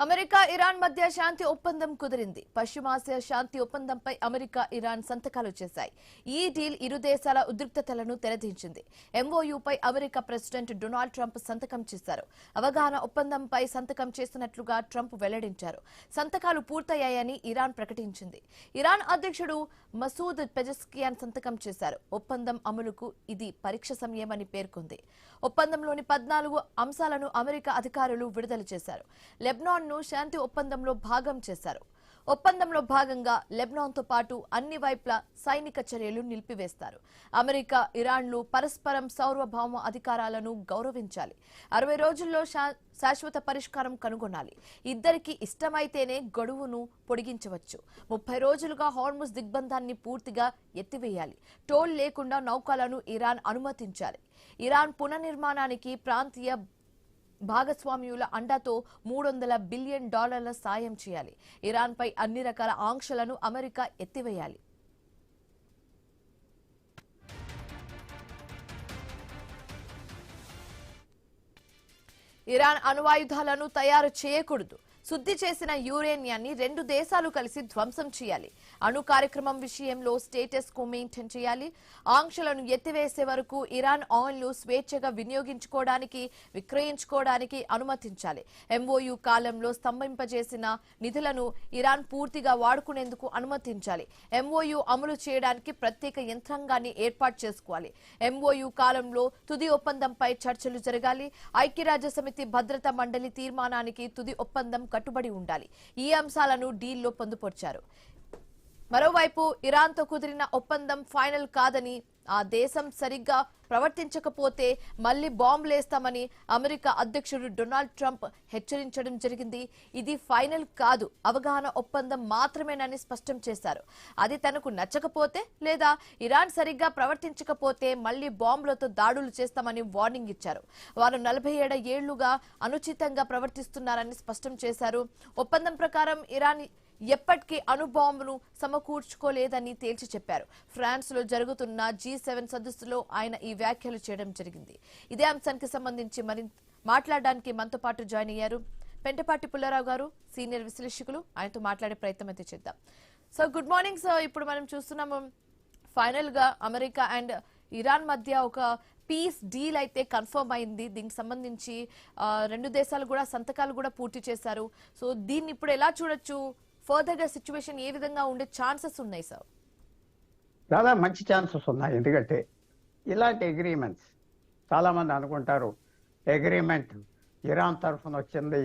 America Iran మధ్య శాంతి ఒప్పందం కుదిరింది. పశ్చిమాసియా శాంతి ఒప్పందంపై అమెరికా ఇరాన్ సంతకాలు చేశాయి. ఈ డీల్ ఇరు దేశాల ఉద్రిక్తతలను తెరదించింది. ఎంఓయూపై అమెరికా ప్రెసిడెంట్ డొనాల్డ్ ట్రంప్ సంతకం చేశారు. అవగాహన ఒప్పందంపై సంతకం చేసినట్లుగా ట్రంప్ వెల్లడించారు. సంతకాలు పూర్తయ్యాయని ఇరాన్ ప్రకటించింది. ఇరాన్ అధ్యక్షుడు మసూద్ పెజెస్కియాన్ సంతకం చేశారు. ఒప్పందం అమలుకు ఇది పరీక్ష సమయమని పేర్కొంది. ఒప్పందంలోని 14 అంశాలను అమెరికా అధికారులు విడుదల చేశారు. లెబనాన్ శాంతి ఒప్పందంలో భాగం చేశారు. ఒప్పందంలో భాగంగా లెబనాన్తో పాటు అన్ని వైపుల సైనిక చర్యలు నిలిపివేస్తారు. అమెరికా ఇరాన్లు పరస్పరం సార్వభౌమ అధికారాలను గౌరవించాలి. 60 రోజుల్లో శాశ్వత పరిష్కారం కనుగొనాలి. ఇద్దరికి ఇష్టమైతేనే గడువును పొడిగించవచ్చు. 30 రోజులుగా హార్ముజ్ దిగ్బంధాన్ని పూర్తిగా ఎత్తివేయాలి. టోల్ లేకుండా నౌకలను ఇరాన్ అనుమతించాలి. ఇరాన్ పునర్నిర్మాణానికి ప్రాంతీయ భాగస్వామ్యుల అండతో $300 బిలియన్ సాయం చేయాలి. ఇరాన్పై అన్ని రకాల ఆంక్షలను అమెరికా ఎత్తివేయాలి. ఇరాన్ అణ్వాయుధాలను తయారు చేయకూడదు. శుద్ధి చేసిన యురేనియాన్ని 2 దేశాలు కలిసి ధ్వంసం చేయాలి. అణు కార్యక్రమం విషయంలో స్టేటస్ కో మెయింటైన్ చేయాలి. ఆంక్షలను ఎత్తివేసే వరకు ఇరాన్ ఆయిల్ను స్వేచ్ఛగా వినియోగించుకోవడానికి, విక్రయించుకోవడానికి అనుమతించాలి. ఎంఓయూ కాలంలో స్తంభింపజేసిన నిధులను ఇరాన్ పూర్తిగా వాడుకునేందుకు అనుమతించాలి. ఎంఓయూ అమలు చేయడానికి ప్రత్యేక యంత్రాంగాన్ని ఏర్పాటు చేసుకోవాలి. ఎంఓయూ కాలంలో తుది ఒప్పందంపై చర్చలు జరగాలి. ఐక్యరాజ్యసమితి భద్రతా మండలి తీర్మానానికి తుది ఒప్పందం కట్టుబడి ఉండాలి. ఈ అంశాలను డీల్లో పొందుపర్చారు. మరోవైపు ఇరాన్తో కుదిరిన ఒప్పందం ఫైనల్ కాదని, ఆ దేశం సరిగ్గా ప్రవర్తించకపోతే మళ్లీ బాంబులేస్తామని అమెరికా అధ్యక్షుడు డొనాల్డ్ ట్రంప్ హెచ్చరించడం జరిగింది. ఇది ఫైనల్ కాదు, అవగాహన ఒప్పందం మాత్రమేనని స్పష్టం చేశారు. అది తనకు నచ్చకపోతే లేదా ఇరాన్ సరిగ్గా ప్రవర్తించకపోతే మళ్లీ బాంబులతో దాడులు చేస్తామని వార్నింగ్ ఇచ్చారు. వారు 47 ఏళ్లుగా అనుచితంగా ప్రవర్తిస్తున్నారని స్పష్టం చేశారు. ఒప్పందం ప్రకారం ఇరాన్ ఎప్పటికీ అణుబాంబును సమకూర్చుకోలేదని తేల్చి చెప్పారు. ఫ్రాన్స్ లో జరుగుతున్న G7 సదస్సులో ఆయన ఈ వ్యాఖ్యలు చేయడం జరిగింది. ఇదే అంశానికి సంబంధించి మరింత మాట్లాడడానికి మనతో పాటు జాయిన్ అయ్యారు పెంటపాటి పుల్లారావు గారు, సీనియర్ విశ్లేషకులు. ఆయనతో మాట్లాడే ప్రయత్నం అయితే చేద్దాం. So good morning sir. ఇప్పుడు మనం చూస్తున్నాము ఫైనల్ గా అమెరికా అండ్ ఇరాన్ మధ్య ఒక పీస్ డీల్ అయితే కన్ఫర్మ్ అయింది. దీనికి సంబంధించి 2 దేశాలు కూడా సంతకాలు కూడా పూర్తి చేశారు. సో దీన్ని ఇప్పుడు ఎలా చూడొచ్చు? ఫర్దర్ గా సిచ్యువేషన్ ఏ విధంగా ఉండే ఛాన్సెస్ ఉన్నాయి సార్? చాలా మంచి ఛాన్సెస్ ఉన్నాయి. ఎందుకంటే ఇలాంటి అగ్రిమెంట్స్ చాలా మంది అనుకుంటారు అగ్రిమెంట్ ఇరాన్ తరఫున వచ్చింది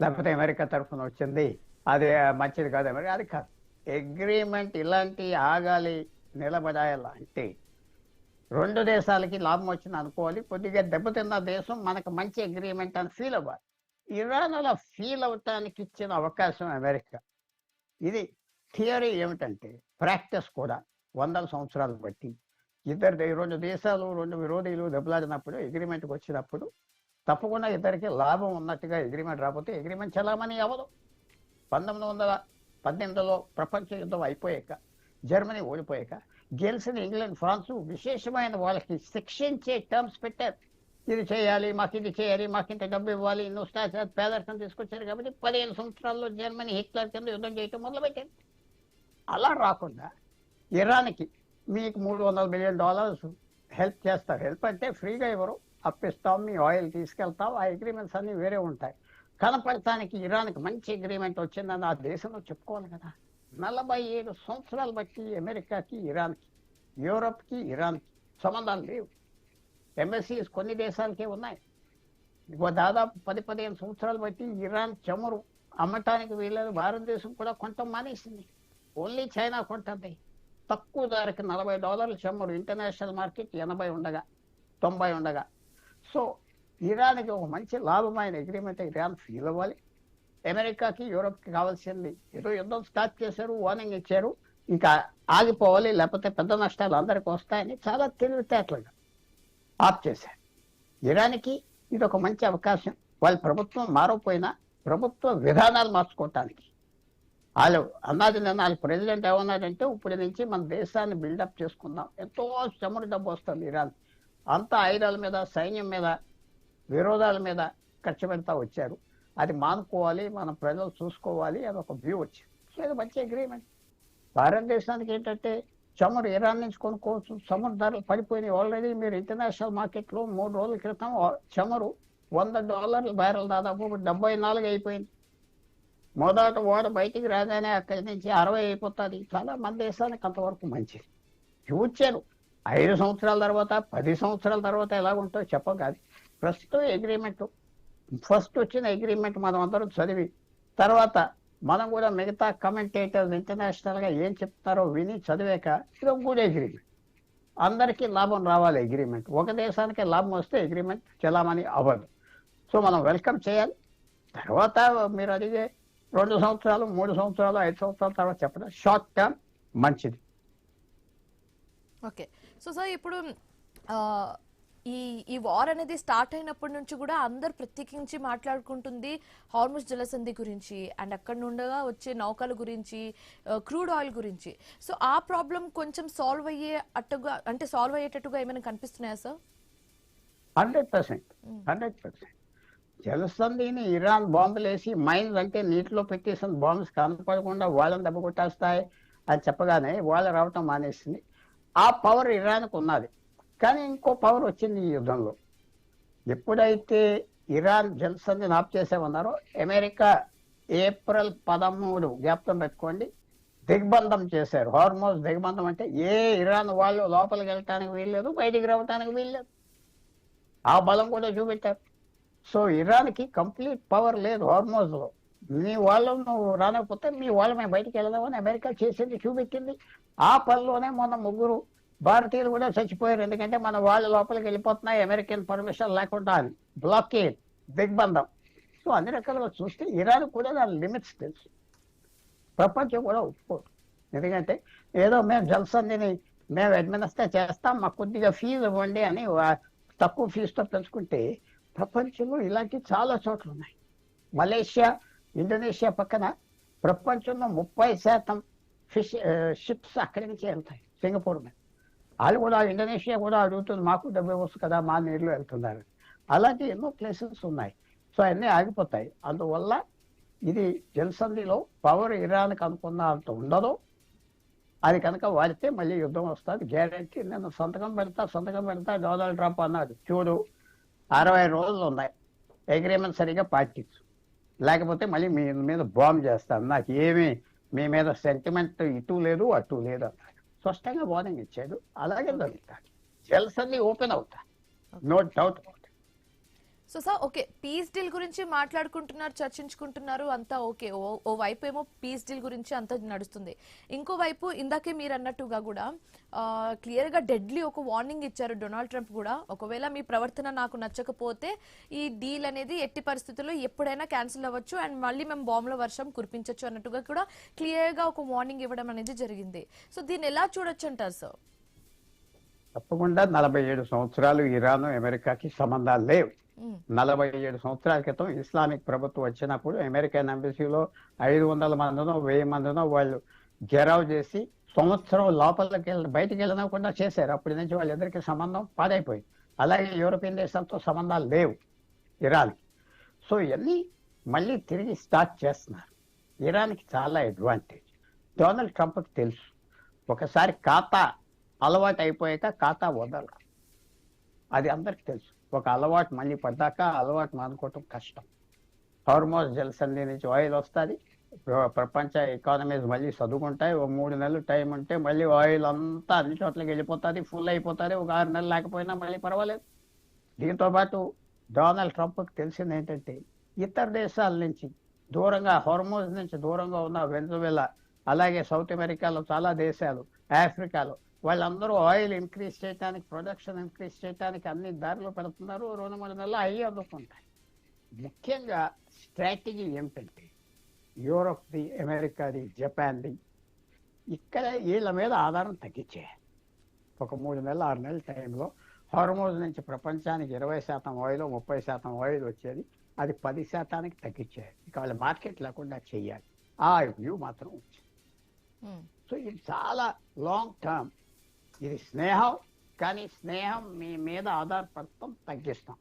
లేకపోతే అమెరికా తరఫున వచ్చింది, అది మంచిది కాదు. అమెరికా అది కాదు. అగ్రిమెంట్ ఇలాంటి ఆగాలి, నిలబడాలంటే 2 దేశాలకి లాభం వచ్చింది అనుకోవాలి. కొద్దిగా దెబ్బతిన్న దేశం మనకు మంచి అగ్రిమెంట్ అని ఫీల్ అవ్వాలి. ఇరాన్ అలా ఫీల్ అవటానికి ఇచ్చిన అవకాశం అమెరికా. ఇది థియరీ ఏమిటంటే ప్రాక్టీస్ కూడా 100 సంవత్సరాలు బట్టి 2 దేశాలు 2 విరోధీలు దెబ్బలాడినప్పుడు అగ్రిమెంట్కి వచ్చినప్పుడు తప్పకుండా ఇద్దరికి లాభం ఉన్నట్టుగా అగ్రిమెంట్ రాకపోతే అగ్రిమెంట్ చలామణి అవ్వదు. 1918లో ప్రపంచ యుద్ధం అయిపోయాక, జర్మనీ ఓడిపోయాక గెలిచిన ఇంగ్లాండ్, ఫ్రాన్సు విశేషమైన వాళ్ళకి శిక్షించే టర్మ్స్ పెట్టారు. ఇది చేయాలి, మాకు ఇది చేయాలి, మాకు ఇంత డబ్బు ఇవ్వాలి, నువ్వు పేదరికం తీసుకొచ్చారు. కాబట్టి 15 సంవత్సరాల్లో జర్మనీ హిట్లర్ కింద యుద్ధం చేయటం మొదలుపెట్టారు. అలా రాకుండా ఇరాన్కి మీకు $300 బిలియన్ హెల్ప్ చేస్తారు. హెల్ప్ అంటే ఫ్రీగా ఎవరు అప్పిస్తాం, మీ ఆయిల్ తీసుకెళ్తాం, ఆ అగ్రిమెంట్స్ అన్ని వేరే ఉంటాయి. కనపడటానికి ఇరాన్కి మంచి అగ్రిమెంట్ వచ్చిందని ఆ దేశంలో చెప్పుకోవాలి కదా. 47 సంవత్సరాలు బట్టి అమెరికాకి ఇరాన్కి, యూరప్కి ఇరాన్కి సంబంధాలు లేవు. ఎంబసీస్ కొన్ని దేశాలకే ఉన్నాయి. దాదాపు 10-15 సంవత్సరాలు బట్టి ఇరాన్ చమురు అమ్మటానికి వీళ్ళని భారతదేశం కూడా కొంత మానేసింది. ఓన్లీ చైనా కొంటుంది. తక్కువ ధరకి $40 చమురు, ఇంటర్నేషనల్ మార్కెట్ 80 ఉండగా 90 ఉండగా. సో ఇరాన్కి ఒక మంచి లాభమైన అగ్రిమెంట్ ఇరాన్ ఫీల్ అవ్వాలి. అమెరికాకి యూరోప్కి కావాల్సింది ఏదో యుద్ధం స్టార్ట్ చేశారు, వార్నింగ్ ఇచ్చారు, ఇంకా ఆగిపోవాలి లేకపోతే పెద్ద నష్టాలు అందరికి వస్తాయని చాలా తెలివితేటలుగా ఆఫ్ చేశారు. ఇరాన్కి ఇది ఒక మంచి అవకాశం. వాళ్ళ ప్రభుత్వం మారకపోయినా ప్రభుత్వ విధానాలు మార్చుకోవటానికి. వాళ్ళు అన్నది వాళ్ళ ప్రెసిడెంట్ ఏమన్నాడంటే ఇప్పుడు నుంచి మన దేశాన్ని బిల్డప్ చేసుకుందాం. ఎంతో చమురు డబ్బు వస్తుంది ఇరాన్. అంతా ఆయుధాల మీద, సైన్యం మీద, విరోధాల మీద ఖర్చు పెడతా వచ్చారు. అది మానుకోవాలి, మన ప్రజలు చూసుకోవాలి అని ఒక వ్యూ వచ్చింది. సో ఇది మంచి అగ్రిమెంట్. భారతదేశానికి ఏంటంటే చమురు ఇరాన్ నుంచి కొనుక్కోవచ్చు. చమురు ధరలు పడిపోయినాయి ఆల్రెడీ. మీరు ఇంటర్నేషనల్ మార్కెట్లో 3 రోజుల క్రితం చమురు $100 బ్యారెల్ దాదాపు 74 అయిపోయింది. మొదట ఓడ బయటికి రాగానే అక్కడి నుంచి 60 అయిపోతుంది. చాలా మన దేశానికి అంతవరకు మంచిది. ఫ్యూచర్ 5 సంవత్సరాల తర్వాత 10 సంవత్సరాల తర్వాత ఎలా ఉంటుందో చెప్పగాది. ప్రస్తుతం అగ్రిమెంట్, ఫస్ట్ వచ్చిన అగ్రిమెంట్ మనం అందరం చదివి తర్వాత మనం కూడా మిగతా కమెంటేటర్స్ ఇంటర్నేషనల్గా ఏం చెప్తారో విని చదివాక ఇది ఒక గుడ్ అగ్రిమెంట్. అందరికీ లాభం రావాలి అగ్రిమెంట్. ఒక దేశానికి లాభం వస్తే అగ్రిమెంట్ చలామణి అవ్వదు. సో మనం వెల్కమ్ చేయాలి. తర్వాత మీరు అడిగే 2 సంవత్సరాలు 3 సంవత్సరాలు 5 సంవత్సరాల తర్వాత చెప్పడం షార్ట్ టర్మ్ మంచిది. ఓకే. సో సార్ ఇప్పుడు ఈ వార్ అనేది స్టార్ట్ అయినప్పటి నుంచి కూడా అందరు ప్రత్యేకించి మాట్లాడుకుంటుంది హార్ముజ్ జలసంధి గురించి అండ్ అక్కడ నుండగా వచ్చే నౌకల గురించి, క్రూడ్ ఆయిల్ గురించి. సో ఆ ప్రాబ్లం కొంచెం సాల్వ్ అయ్యేటట్టుగా ఏమైనా కనిపిస్తున్నాయా సార్? 100%. జలసంధిని ఇరాన్ బాంబులు వేసి మైన్స్ అంటే నీటిలో పెట్టేసిన బాంబ్స్ కనపడకుండా వాళ్ళని దెబ్బ కొట్టేస్తాయి అని చెప్పగానే వాళ్ళు రావటం మానేసింది. ఆ పవర్ ఇరాన్కు ఉన్నది. కానీ ఇంకో పవర్ వచ్చింది ఈ యుద్ధంలో. ఎప్పుడైతే ఇరాన్ జలసంధిని ఆఫ్ చేసామన్నారో అమెరికా ఏప్రిల్ 13 జ్ఞాపకం పెట్టుకోండి దిగ్బంధం చేశారు. హార్మోజ్ దిగ్బంధం అంటే ఏ ఇరాన్ వాళ్ళు లోపలికి వెళ్ళటానికి వీల్లేదు, బయటికి రావటానికి వీల్లేదు. ఆ బలం కూడా చూపెట్టారు. సో ఇరాన్కి కంప్లీట్ పవర్ లేదు హార్మోజ్లో. మీ వాళ్ళు నువ్వు రానకపోతే మీ వాళ్ళు మేము బయటికి వెళ్దామని అమెరికా చేసింది, చూపెట్టింది. ఆ పనిలోనే మొన్న 3 భారతీయులు కూడా చచ్చిపోయారు. ఎందుకంటే మన వాళ్ళు లోపలికి వెళ్ళిపోతున్నాయి అమెరికన్ పర్మిషన్ లేకుండా అని. బ్లాకేడ్, దిగ్బంధం. సో అన్ని రకాలుగా చూస్తే ఇరాన్ కూడా దాని లిమిట్స్ తెలుసు. ప్రపంచం కూడా ఒప్పుకోదు. ఎందుకంటే ఏదో మేము జలసంధిని మేము అడ్మినిస్టర్ చేస్తాం, మాకు కొద్దిగా ఫీజు ఇవ్వండి అని తక్కువ ఫీజుతో పెంచుకుంటే ప్రపంచంలో ఇలాంటి చాలా చోట్ల ఉన్నాయి. మలేషియా, ఇండోనేషియా పక్కన ప్రపంచంలో 30% షిప్స్ అక్కడి నుంచి వెళ్తాయి సింగపూర్ మీద. వాళ్ళు కూడా ఇండోనేషియా కూడా అడుగుతుంది మాకు డబ్బు వస్తుంది కదా, మా నీళ్ళు వెళ్తున్నారు. అలాంటి ఎన్నో ప్లేసెస్ ఉన్నాయి. సో అన్నీ ఆగిపోతాయి. అందువల్ల ఇది జలసంధిలో పవర్ ఇరాన్కి అనుకున్న అంత ఉండదు. అది కనుక వాడితే మళ్ళీ యుద్ధం వస్తుంది గ్యారంటీ. నేను సంతకం పెడతా డొనాల్డ్ ట్రంప్ అన్నాడు. చూడు 60 రోజులు ఉన్నాయి, అగ్రిమెంట్ సరిగా పాటించు, లేకపోతే మళ్ళీ మీ మీద బాంబ్ చేస్తాను, నాకు ఏమీ మీ మీద సెంటిమెంట్ ఇటు లేదు అటు లేదు అన్నాడు. స్పష్టంగా వార్నింగ్ ఇచ్చాడు. అలాగే జరుగుతాడు. జలసంధి ఓపెన్ అవుతా, no doubt. So sir okay, peace deal గురించి మాట్లాడుకుంటున్నారు, చర్చించుకుంటున్నారు, అంతా ఓకే. ఓ వైపు ఏమో పీస్ డీల్ గురించి అంతా నడుస్తుంది. ఇంకో వైపు ఇందాకే మీరు అన్నట్టుగా కూడా క్లియర్ గా డెడ్లీ ఒక వార్నింగ్ ఇచ్చారు డొనాల్డ్ ట్రంప్ కూడా. ఒకవేళ మీ ప్రవర్తన నాకు నచ్చకపోతే ఈ డీల్ అనేది ఎట్టి పరిస్థితుల్లో ఎప్పుడైనా క్యాన్సిల్ అవ్వచ్చు అండ్ మళ్ళీ మేము బాంబుల వర్షం కురిపించవచ్చు అన్నట్టుగా కూడా క్లియర్ గా ఒక వార్నింగ్ ఇవ్వడం అనేది జరిగింది. సో దీన్ని ఎలా చూడొచ్చు అంటారు సార్? తప్పకుండా 47 సంవత్సరాలు ఇరాన్ అమెరికాకి సంబంధాలు లేవు. 47 సంవత్సరాల క్రితం ఇస్లామిక్ ప్రభుత్వం వచ్చినప్పుడు అమెరికన్ ఎంబసీలో 500 మందినో 1000 మందినో వాళ్ళు గెరావ్ చేసి సంవత్సరం లోపలికి బయటికి వెళ్ళకుండా చేశారు. అప్పటి నుంచి వాళ్ళిద్దరికి సంబంధం పాడైపోయింది. అలాగే యూరోపియన్ దేశాలతో సంబంధాలు లేవు ఇరాన్కి. సో ఇవన్నీ మళ్ళీ తిరిగి స్టార్ట్ చేస్తున్నారు. ఇరాన్కి చాలా అడ్వాంటేజ్. డొనాల్డ్ ట్రంప్కి తెలుసు ఒకసారి ఖాతా అలవాటు అయిపోయాక ఖాతా వదలరు. అది అందరికి తెలుసు. ఒక అలవాటు మళ్ళీ పడ్డాక అలవాటు మానుకోవటం కష్టం. హార్మోజ్ జలసంధి నుంచి ఆయిల్ వస్తుంది, ప్రపంచ ఎకానమీస్ మళ్ళీ చదువుకుంటాయి. ఒక 3 నెలలు టైం ఉంటే మళ్ళీ ఆయిల్ అంతా అన్ని చోట్లకి వెళ్ళిపోతుంది, ఫుల్ అయిపోతుంది. ఒక 6 నెలలు లేకపోయినా మళ్ళీ పర్వాలేదు. దీంతో పాటు డొనాల్డ్ ట్రంప్కి తెలిసింది ఏంటంటే ఇతర దేశాల నుంచి దూరంగా, హార్మోజ్ నుంచి దూరంగా ఉన్న వెనజువేలా, అలాగే సౌత్ అమెరికాలో చాలా దేశాలు, ఆఫ్రికాలో వాళ్ళందరూ ఆయిల్ ఇంక్రీజ్ చేయడానికి, ప్రొడక్షన్ ఇంక్రీజ్ చేయడానికి అన్ని దారిలో పెడుతున్నారు. 2-3 నెలలు అయ్యి అందుకుంటాయి. ముఖ్యంగా స్ట్రాటజీ ఏమిటంటే యూరోప్ది, అమెరికాది, జపాన్ది ఇక్కడ వీళ్ళ మీద ఆధారం తగ్గించేయాలి. ఒక 3 నెలలు 6 నెలల టైంలో హార్మోజ్ నుంచి ప్రపంచానికి 20% ఆయిల్ 30% ఆయిల్ వచ్చేది, అది 10% తగ్గించేయాలి. ఇక వాళ్ళ మార్కెట్ లేకుండా చేయాలి. ఆ వ్యూ మాత్రం వచ్చింది. సో ఇది చాలా లాంగ్ టర్మ్. ఇది స్నేహం, కానీ స్నేహం మీ మీద ఆధారపడతాం తగ్గిస్తాం.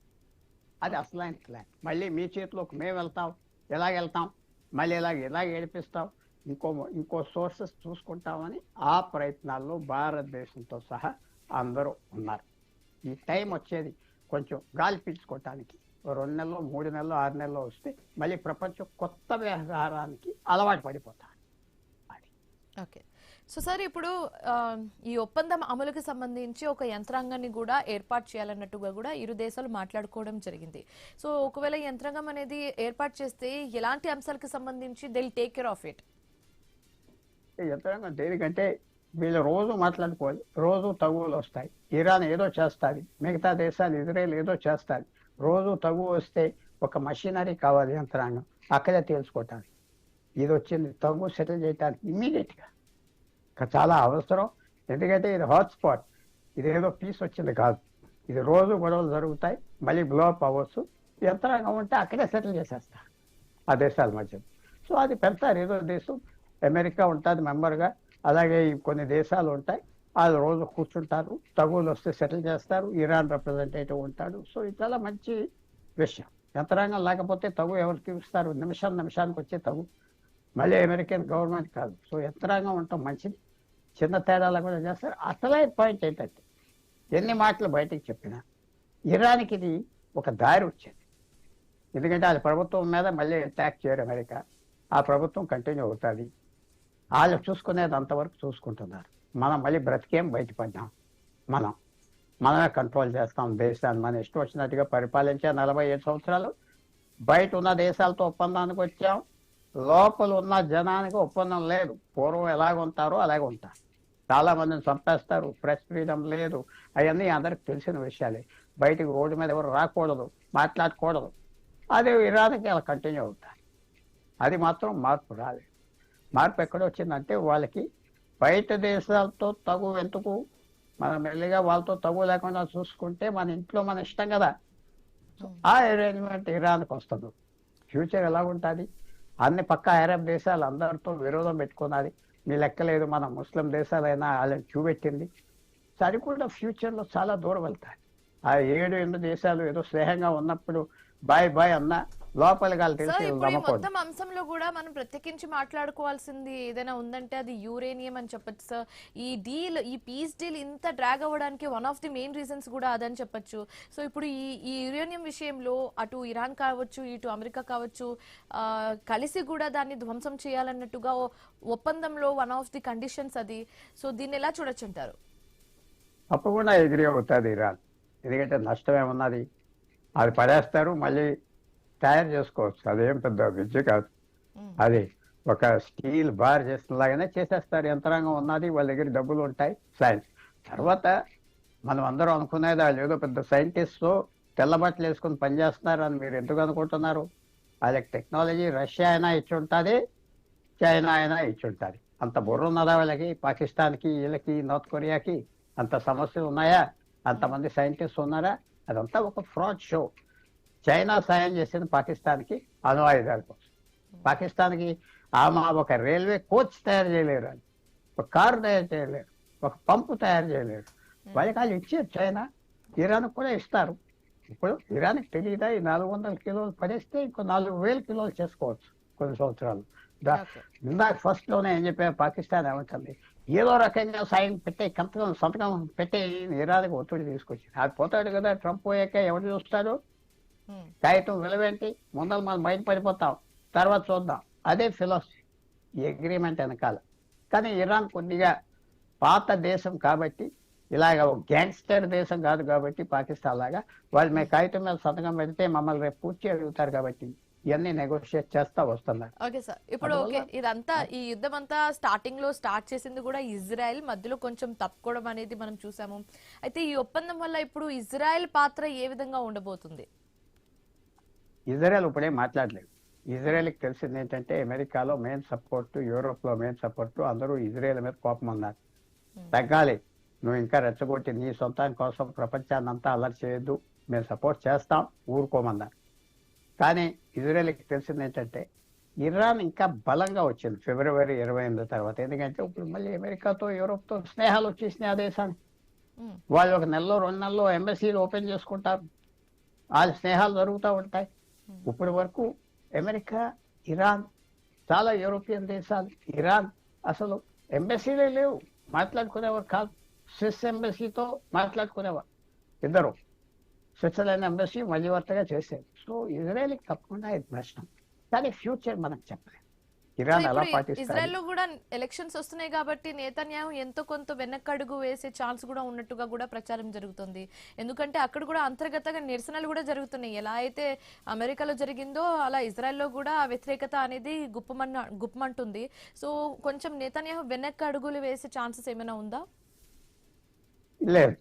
అది అసలైన ప్లాన్. మళ్ళీ మీ చేతిలోకి మేము వెళ్తాం, ఎలాగ వెళ్తాం, మళ్ళీ ఇలాగ ఏడిపిస్తాం, ఇంకో సోర్సెస్ చూసుకుంటామని ఆ ప్రయత్నాల్లో భారతదేశంతో సహా అందరూ ఉన్నారు. ఈ టైం వచ్చేది కొంచెం గాలి పీల్చుకోవటానికి 2 నెలలు 3 నెలలు 6 నెలలు వస్తే మళ్ళీ ప్రపంచం కొత్త వ్యవహారానికి అలవాటు పడిపోతారు. ఓకే. సో సార్, ఇప్పుడు ఈ ఒప్పందం అమలుకి సంబంధించి ఒక యంత్రాంగాన్ని కూడా ఏర్పాటు చేయాలన్నట్టుగా కూడా ఇరు దేశాలు మాట్లాడుకోవడం జరిగింది. సో ఒకవేళ ఈ యంత్రాంగం అనేది ఏర్పాటు చేస్తే ఎలాంటి అంశాలకు సంబంధించి they will take care of it? యంత్రాంగం దేనికంటే వీళ్ళు రోజు మాట్లాడుకోవాలి, రోజు తగువులు వస్తాయి. ఇరాన్ ఏదో చేస్తుంది, మిగతా దేశాలు ఇజ్రాయెల్ ఏదో చేస్తుంది. రోజు తగువ వస్తే ఒక మషినరీ కావాలి యంత్రాంగం అక్కడే తేల్చుకోవటానికి. ఇది వచ్చింది తగు సెటిల్ చేయడానికి ఇమ్మీడియట్గా చాలా అవసరం. ఎందుకంటే ఇది హాట్స్పాట్, ఇదేదో పీస్ వచ్చింది కాదు. ఇది రోజు గొడవలు జరుగుతాయి, మళ్ళీ బ్లోఅప్ అవ్వచ్చు. యంత్రాంగం ఉంటే అక్కడే సెటిల్ చేసేస్తారు ఆ దేశాల మధ్య. సో అది పెడతారు. ఏదో దేశం అమెరికా ఉంటుంది మెంబర్గా, అలాగే కొన్ని దేశాలు ఉంటాయి, వాళ్ళు రోజు కూర్చుంటారు, తగులు వస్తే సెటిల్ చేస్తారు. ఇరాన్ రిప్రజెంటేటివ్ ఉంటాడు. సో ఇది చాలా మంచి విషయం. యంత్రాంగం లేకపోతే తగు ఎవరు తీరుస్తారు? నిమిషానికి వచ్చే తగు మళ్ళీ అమెరికన్ గవర్నమెంట్ కాదు. సో యంత్రాంగం ఉండటం మంచిది. చిన్న తేడాలు కూడా చేస్తారు. అసలైన పాయింట్ ఏంటంటే, ఎన్ని మాటలు బయటకు చెప్పినా ఇరాన్కి ఇది ఒక దారి వచ్చేది. ఎందుకంటే అది ప్రభుత్వం మీద మళ్ళీ అటాక్ చేయరు అమెరికా. ఆ ప్రభుత్వం కంటిన్యూ అవుతుంది. వాళ్ళు చూసుకునేది అంతవరకు చూసుకుంటున్నారు. మనం మళ్ళీ బ్రతికేం బయటపడ్డాం. మనమే కంట్రోల్ చేస్తాం దేశాన్ని. మనం ఇష్టం వచ్చినట్టుగా పరిపాలించే 47 సంవత్సరాలు. బయట ఉన్న దేశాలతో ఒప్పందానికి వచ్చాం, లోపల ఉన్న జనానికి ఒప్పందం లేదు. పూర్వం ఎలాగ ఉంటారో అలాగే ఉంటారు. చాలా మందిని చంపేస్తారు, ప్రెస్ ఫ్రీడమ్ లేదు. అవన్నీ అందరికి తెలిసిన విషయాలే. బయటికి రోడ్డు మీద ఎవరు రాకూడదు, మాట్లాడకూడదు. అదే ఇరాన్కి అలా కంటిన్యూ అవుతారు. అది మాత్రం మార్పు రాలేదు. మార్పు ఎక్కడ వచ్చిందంటే, వాళ్ళకి బయట దేశాలతో తగు ఎందుకు, మనం మెల్లిగా వాళ్ళతో తగు లేకుండా చూసుకుంటే మన ఇంట్లో మన ఇష్టం కదా. ఆ అరేంజ్మెంట్ ఇరాన్కి వస్తుంది. ఫ్యూచర్ ఎలా ఉంటుంది? అన్ని పక్క అరబ్ దేశాలు అందరితో విరోధం పెట్టుకున్నది. మీ లెక్కలేదు, మన ముస్లిం దేశాలైనా వాళ్ళని చూపెట్టింది. అది కూడా ఫ్యూచర్లో చాలా దూరం వెళ్తాయి. ఆ 7-8 దేశాలు ఏదో స్నేహంగా ఉన్నప్పుడు బాయ్ అన్న లోపలికి వాళ్ళు తెలిసి మొత్తం అంశంలో కూడా మనం ప్రత్యేకించి మాట్లాడుకోవాల్సింది ఏదైనా ఉందంటే అది యురేనియం అని చెప్పొచ్చు సార్. ఈ పీస్ డీల్ ఇంత డ్రాగ్ అవ్వడానికి one of the main reasons కూడా అదని చెప్పొచ్చు. సో ఇప్పుడు ఈ యురేనియం విషయంలో అటు ఇరాన్ కావచ్చు, ఇటు అమెరికా కావచ్చు, కలిసి కూడా దాన్ని ధ్వంసం చేయాలన్నట్టుగా ఒప్పందంలో వన్ ఆఫ్ ది కండిషన్స్ అది. సో దీన్ని ఎలా చూడొచ్చు అంటారు? తప్పకుండా ఎగ్రీ అవుతుంది ఇరాన్. ఎందుకంటే నష్టం ఏమన్నది, అది పడేస్తారు, మళ్ళీ తయారు చేసుకోవచ్చు. అదేం పెద్ద విద్య కాదు. అది ఒక స్టీల్ బార్ చేసినలాగానే చేసేస్తారు. యంత్రాంగం ఉన్నది, వాళ్ళ దగ్గర డబ్బులు ఉంటాయి, సైన్స్. తర్వాత మనం అందరం అనుకునేది వాళ్ళు ఏదో పెద్ద సైంటిస్ట్ తెల్లబట్టలు వేసుకుని పనిచేస్తున్నారు అని మీరు ఎందుకు అనుకుంటున్నారు? వాళ్ళకి టెక్నాలజీ రష్యా అయినా ఇచ్చి ఉంటుంది, చైనా అయినా ఇచ్చి ఉంటుంది. అంత బుర్ర ఉన్నదా వాళ్ళకి? పాకిస్తాన్కి, వీళ్ళకి, నార్త్ కొరియాకి అంత సమస్యలు ఉన్నాయా? అంతమంది సైంటిస్ట్ ఉన్నారా? అదంతా ఒక ఫ్రాడ్ షో. చైనా సాయం చేసింది పాకిస్తాన్కి అణు ఆయుధాల కోసం. పాకిస్తాన్కి ఆమె ఒక రైల్వే కోచ్ తయారు చేయలేరు, అని ఒక కారు తయారు చేయలేరు, ఒక పంపు తయారు చేయలేరు. వాళ్ళకి వాళ్ళు ఇచ్చారు చైనా. ఇరాన్కి కూడా ఇస్తారు. ఇప్పుడు ఇరాన్కి తెలియదా ఈ 400 కిలోలు పడేస్తే ఇంకో 4000 కిలోలు చేసుకోవచ్చు కొన్ని సంవత్సరాలు. ఇందాక ఫస్ట్ లోనే ఏం చెప్పారు, పాకిస్తాన్ ఏమంటుంది, ఏదో రకంగా సాయం పెట్టే సంతకం పెట్టే ఇరాన్కి ఒత్తిడి తీసుకొచ్చింది. అది పోతాడు కదా, ట్రంప్ పోయాక ఎవరు చూస్తాడు? కాగితం విలువేంటి, ముందర మనం బయటపడిపోతాం, తర్వాత చూద్దాం. అదే ఫిలాసఫీ ఈ అగ్రిమెంట్ వెనకాల. కానీ ఇరాన్ కొద్దిగా పాత దేశం కాబట్టి, ఇలాగ గ్యాంగ్స్టర్ దేశం కాదు కాబట్టి పాకిస్తాన్ లాగా, వాళ్ళు మీ కాగితం మీద సంతకం పెడితే మమ్మల్ని రేపు పూర్తి అడుగుతారు కాబట్టి ఇవన్నీ నెగోషియేట్ చేస్తా వస్తున్నారు. ఓకే సార్, ఇప్పుడు ఓకే, ఇదంతా ఈ యుద్ధం అంతా స్టార్టింగ్ లో స్టార్ట్ చేసింది కూడా ఇజ్రాయెల్, మధ్యలో కొంచెం తప్పుకోవడం అనేది మనం చూసాము. అయితే ఈ ఒప్పందం వల్ల ఇప్పుడు ఇజ్రాయెల్ పాత్ర ఏ విధంగా ఉండబోతుంది? ఇజ్రాయెల్ ఇప్పుడే మాట్లాడలేదు. ఇజ్రాయెల్కి తెలిసింది ఏంటంటే, అమెరికాలో మెయిన్ సపోర్ట్, యూరోప్ లో మెయిన్ సపోర్ట్, అందరూ ఇజ్రాయెల్ మీద కోపం ఉన్నారు. తగ్గాలి, నువ్వు ఇంకా రెచ్చగొట్టి నీ సొంతం కోసం ప్రపంచాన్ని అంతా అలర్ట్ చేయొద్దు, మేము సపోర్ట్ చేస్తాం, ఊరుకోమన్నారు. కానీ ఇజ్రాయెల్కి తెలిసింది ఏంటంటే, ఇరాన్ ఇంకా బలంగా వచ్చింది ఫిబ్రవరి 28 తర్వాత. ఎందుకంటే ఇప్పుడు మళ్ళీ అమెరికాతో యూరోప్తో స్నేహాలు వచ్చేసినాయి ఆ దేశానికి. వాళ్ళు ఒక నెలలో 2 నెలల్లో ఎంబసీలు ఓపెన్ చేసుకుంటారు, వాళ్ళ స్నేహాలు జరుగుతూ ఉంటాయి. ఇప్పటి వరకు అమెరికా ఇరాన్, చాలా యూరోపియన్ దేశాలు, ఇరాన్ అసలు ఎంబసీలే లేవు, మాట్లాడుకునేవారు కాదు. స్విస్ ఎంబసీతో మాట్లాడుకునేవారు ఇద్దరు, స్విట్జర్లాండ్ ఎంబసీ మధ్యవర్తిగా చేసేది. సో ఇజ్రాయెల్కి తప్పకుండా ఇది నష్టం, కానీ ఫ్యూచర్ మనకు చెప్పలేదు ఇరాన్ ఎలా పాటిస్తారు. ఇజ్రాయెల్ లో కూడా ఎలక్షన్స్ వస్తున్నాయి కాబట్టి నేతన్యాహు ఎంతో కొంత వెనక్కడుగు వేసే ఛాన్స్ కూడా ఉన్నట్టుగా కూడా ప్రచారం జరుగుతుంది. ఎందుకంటే అక్కడ కూడా అంతర్గతంగా నిరసనలు కూడా జరుగుతున్నాయి. ఎలా అయితే అమెరికాలో జరిగిందో అలా ఇజ్రాయెల్లో కూడా ఆ వ్యతిరేకత అనేది గుప్పమంటుంది. సో కొంచెం నేతన్యాహు వెనక్కి అడుగులు వేసే ఛాన్సెస్ ఏమైనా ఉందా? లేదు.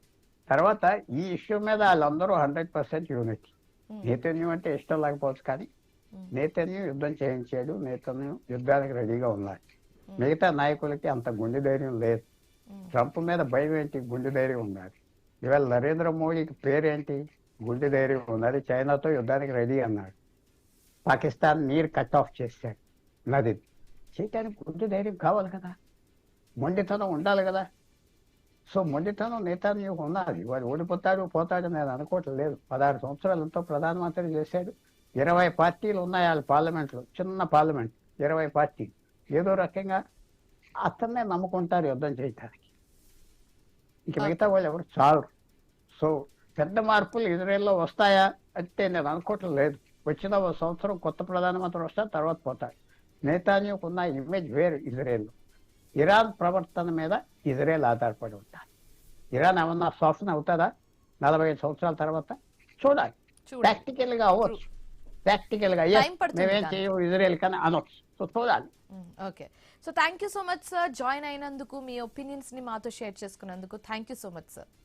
తర్వాత ఈ ఇష్యూ మీద వాళ్ళందరూ 100% యూనిటీ. నేతన్యాహు అంటే ఇష్టం లేకపోవచ్చు, కానీ నేతన్యాహు యుద్ధం చేయించాడు, నేతన్యాహు యుద్ధానికి రెడీగా ఉన్నాడు. మిగతా నాయకులకి అంత గుండె ధైర్యం లేదు. ట్రంప్ మీద భయం ఏంటి? గుండె ధైర్యం ఉన్నది. ఇవాళ నరేంద్ర మోడీకి పేరేంటి? గుండె ధైర్యం ఉన్నది. చైనాతో యుద్ధానికి రెడీ అన్నాడు. పాకిస్తాన్ నీరు కట్ ఆఫ్ చేశాడు, నది చేయటానికి గుండె ధైర్యం కావాలి కదా, మొండితనం ఉండాలి కదా. సో మొండితనం నేతన్యాహు ఉన్నది. వాడు ఓడిపోతాడు పోతాడు నేను అనుకోవట్లేదు. 16 సంవత్సరాలతో ప్రధానమంత్రి చేశాడు. 20 పార్టీలు ఉన్నాయి వాళ్ళ పార్లమెంట్లో, చిన్న పార్లమెంట్, 20 పార్టీలు. ఏదో రకంగా అతన్నే నమ్ముకుంటారు యుద్ధం చేయటానికి. ఇంక మిగతా వాళ్ళు ఎవరు చాలు. సో పెద్ద మార్పులు ఇజ్రాయెల్లో వస్తాయా అంటే నేను అనుకోవటం లేదు. వచ్చిన 1 సంవత్సరం కొత్త ప్రధానమంత్రి వస్తారు, తర్వాత పోతాడు. నేతన్యాహుకు ఉన్న ఇమేజ్ వేరు ఇజ్రాయెల్లో. ఇరాన్ ప్రవర్తన మీద ఇజ్రాయెల్ ఆధారపడి ఉంటారు. ఇరాన్ ఏమన్నా సాఫ్ట్ అవుతుందా 45 సంవత్సరాల తర్వాత? చూడాలి. ప్రాక్టికల్ గా అవ్వచ్చు, ప్రాక్టికల్ గా మేమేం చేయవు ఇజ్రాయెల్ కానీ అనొచ్చు. సో చూడాలి. Okay, so thank you so much sir, join అయినందుకు, మీ ఒపీనియన్స్ ని మాతో షేర్ చేసుకున్నందుకు thank you so much sir.